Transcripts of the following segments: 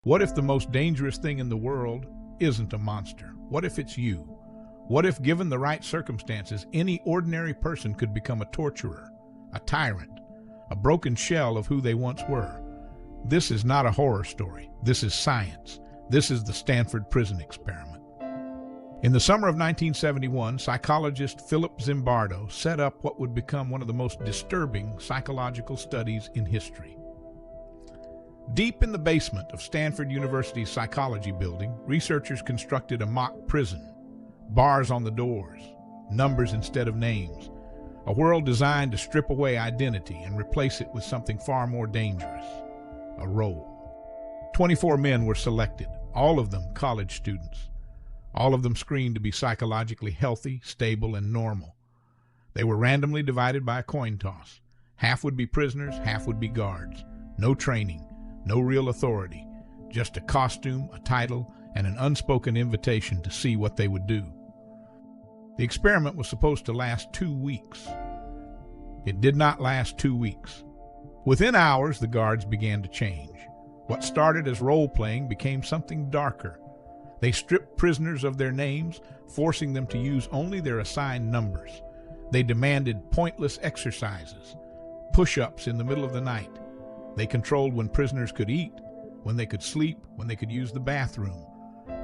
What if the most dangerous thing in the world isn't a monster? What if it's you? What if, given the right circumstances, any ordinary person could become a torturer, a tyrant, a broken shell of who they once were? This is not a horror story. This is science. This is the Stanford Prison Experiment. In the summer of 1971, psychologist Philip Zimbardo set up what would become one of the most disturbing psychological studies in history. Deep in the basement of Stanford University's psychology building, researchers constructed a mock prison. Bars on the doors, numbers instead of names, a world designed to strip away identity and replace it with something far more dangerous, a role. 24 men were selected, all of them college students. All of them screened to be psychologically healthy, stable, and normal. They were randomly divided by a coin toss. Half would be prisoners, half would be guards. No training, no real authority, just a costume, a title, and an unspoken invitation to see what they would do. The experiment was supposed to last 2 weeks. It did not last 2 weeks. Within hours, the guards began to change. What started as role-playing became something darker. They stripped prisoners of their names, forcing them to use only their assigned numbers. They demanded pointless exercises, push-ups in the middle of the night. They controlled when prisoners could eat, when they could sleep, when they could use the bathroom.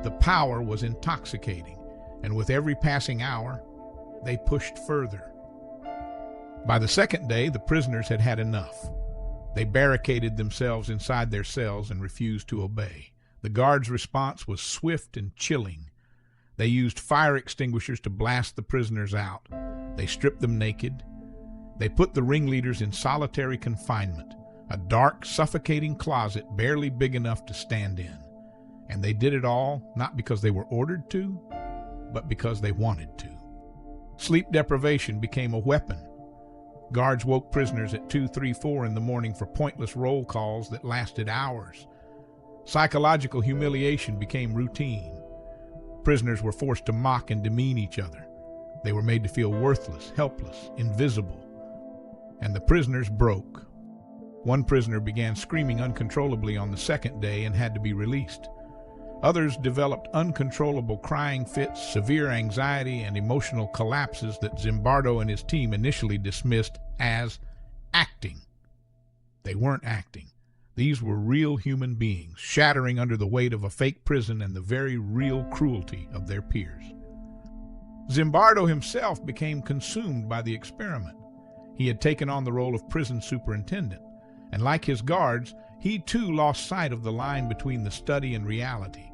The power was intoxicating, and with every passing hour, they pushed further. By the second day, the prisoners had had enough. They barricaded themselves inside their cells and refused to obey. The guards' response was swift and chilling. They used fire extinguishers to blast the prisoners out. They stripped them naked. They put the ringleaders in solitary confinement, a dark, suffocating closet barely big enough to stand in. And they did it all not because they were ordered to, but because they wanted to. Sleep deprivation became a weapon. Guards woke prisoners at 2, 3, 4 in the morning for pointless roll calls that lasted hours. Psychological humiliation became routine. Prisoners were forced to mock and demean each other. They were made to feel worthless, helpless, invisible. And the prisoners broke. One prisoner began screaming uncontrollably on the second day and had to be released. Others developed uncontrollable crying fits, severe anxiety, and emotional collapses that Zimbardo and his team initially dismissed as acting. They weren't acting. These were real human beings, shattering under the weight of a fake prison and the very real cruelty of their peers. Zimbardo himself became consumed by the experiment. He had taken on the role of prison superintendent, and like his guards, he too lost sight of the line between the study and reality.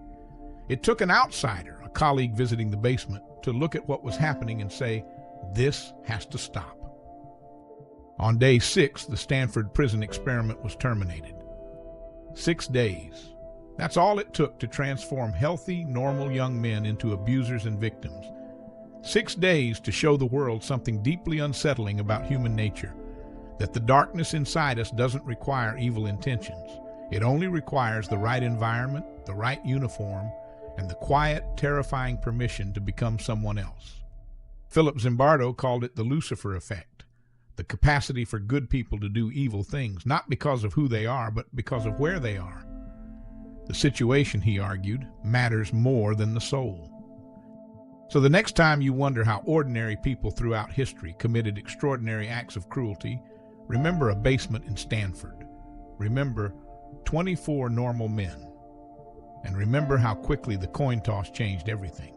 It took an outsider, a colleague visiting the basement, to look at what was happening and say, "This has to stop." On day 6, the Stanford Prison Experiment was terminated. 6 days. That's all it took to transform healthy, normal young men into abusers and victims. 6 days to show the world something deeply unsettling about human nature, that the darkness inside us doesn't require evil intentions. It only requires the right environment, the right uniform, and the quiet, terrifying permission to become someone else. Philip Zimbardo called it the Lucifer Effect, the capacity for good people to do evil things, not because of who they are, but because of where they are. The situation, he argued, matters more than the soul. So the next time you wonder how ordinary people throughout history committed extraordinary acts of cruelty, remember a basement in Stanford. Remember 24 normal men. And remember how quickly the coin toss changed everything.